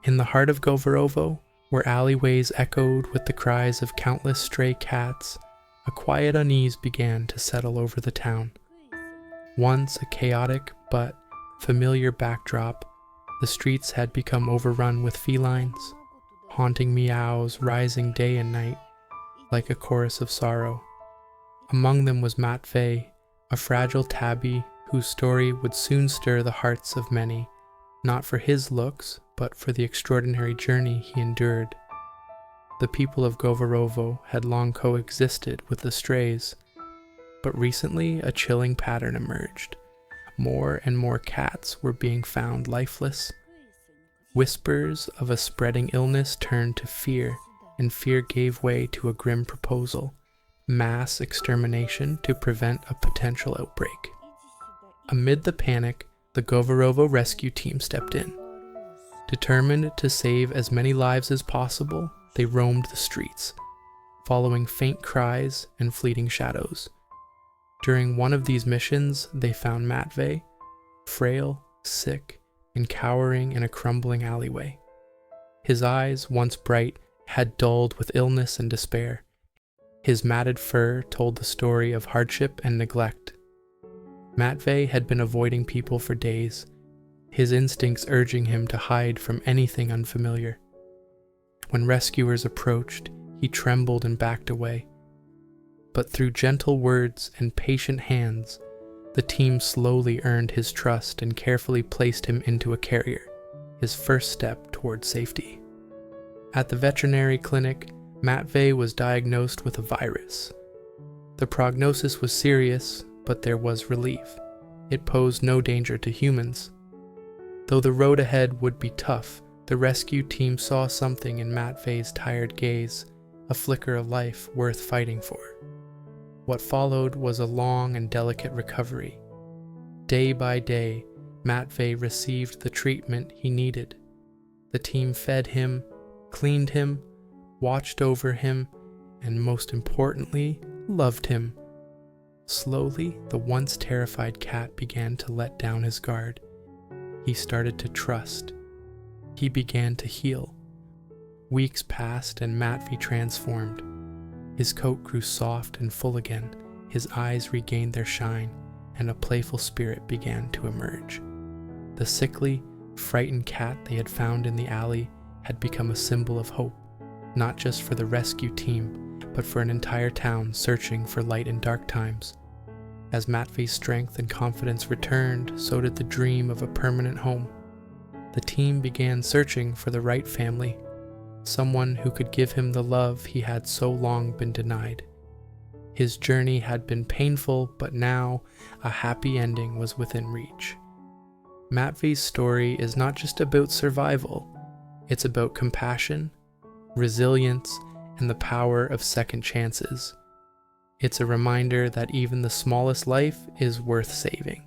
In the heart of Govorovo, where alleyways echoed with the cries of countless stray cats, a quiet unease began to settle over the town. Once a chaotic but familiar backdrop, the streets had become overrun with felines, haunting meows rising day and night like a chorus of sorrow. Among them was Matvey, a fragile tabby whose story would soon stir the hearts of many, not for his looks, but for the extraordinary journey he endured. The people of Govarovo had long coexisted with the strays, but recently a chilling pattern emerged. More and more cats were being found lifeless. Whispers of a spreading illness turned to fear, and fear gave way to a grim proposal: mass extermination to prevent a potential outbreak. Amid the panic, the Govarovo rescue team stepped in. Determined to save as many lives as possible, they roamed the streets, following faint cries and fleeting shadows. During one of these missions, they found Matvey, frail, sick, and cowering in a crumbling alleyway. His eyes, once bright, had dulled with illness and despair. His matted fur told the story of hardship and neglect. Matvey had been avoiding people for days, his instincts urging him to hide from anything unfamiliar. When rescuers approached, he trembled and backed away. But through gentle words and patient hands, the team slowly earned his trust and carefully placed him into a carrier, his first step toward safety. At the veterinary clinic, Matvey was diagnosed with a virus. The prognosis was serious, but there was relief. It posed no danger to humans. Though the road ahead would be tough, the rescue team saw something in Matvey's tired gaze, a flicker of life worth fighting for. What followed was a long and delicate recovery. Day by day, Matvey received the treatment he needed. The team fed him, cleaned him, watched over him, and most importantly, loved him. Slowly, the once terrified cat began to let down his guard. He started to trust. He began to heal. Weeks passed and Matvey transformed. His coat grew soft and full again, his eyes regained their shine, and a playful spirit began to emerge. The sickly, frightened cat they had found in the alley had become a symbol of hope, not just for the rescue team, but for an entire town searching for light in dark times. As Matvey's strength and confidence returned, so did the dream of a permanent home. The team began searching for the right family, someone who could give him the love he had so long been denied. His journey had been painful, but now a happy ending was within reach. Matvey's story is not just about survival, it's about compassion, resilience, and the power of second chances. It's a reminder that even the smallest life is worth saving.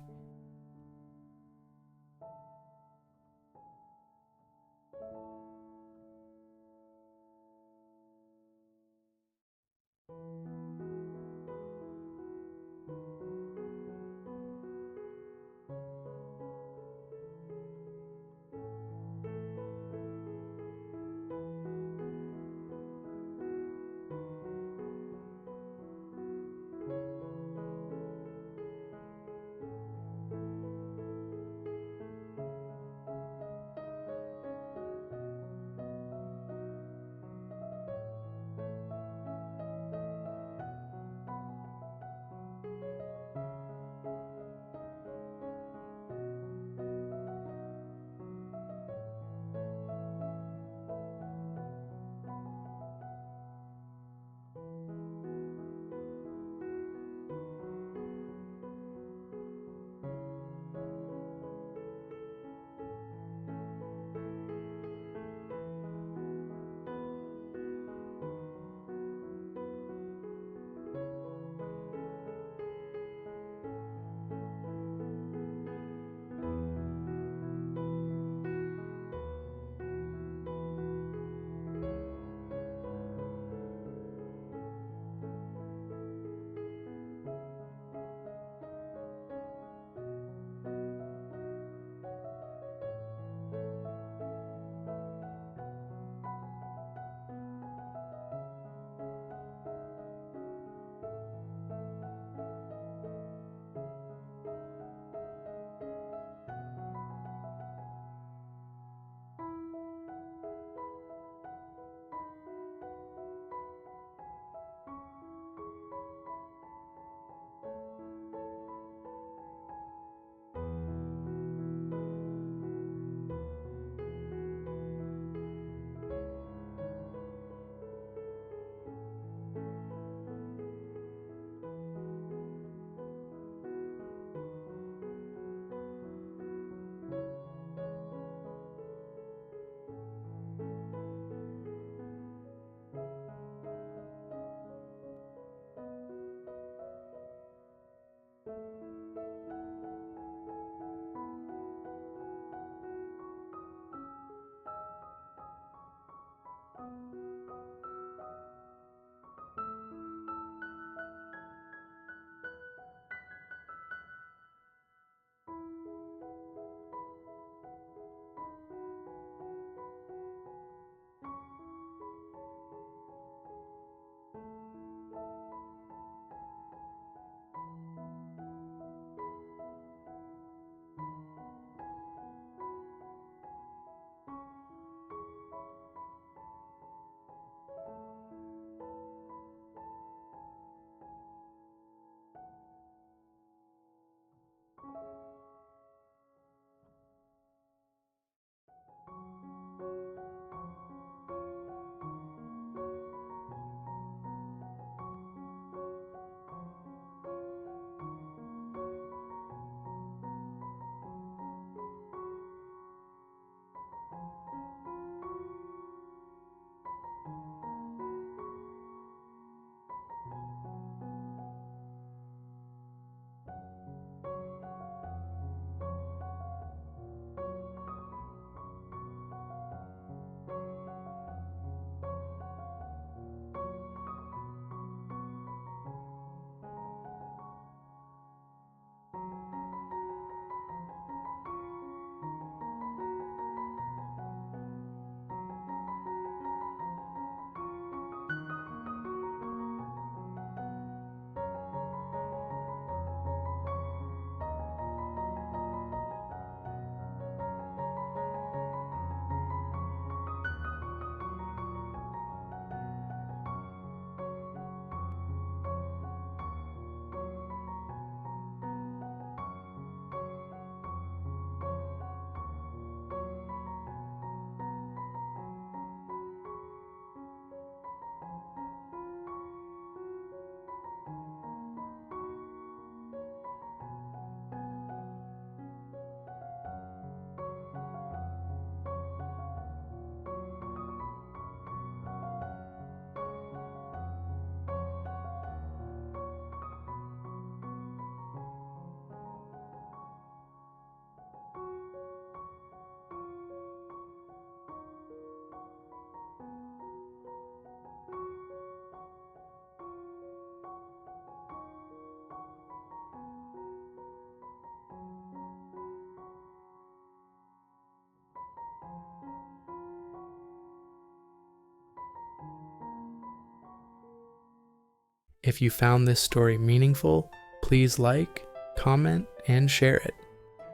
If you found this story meaningful, please like, comment, and share it.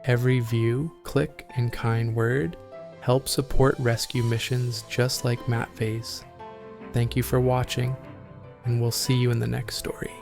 Every view, click, and kind word help support rescue missions just like Matvey's. Thank you for watching, and we'll see you in the next story.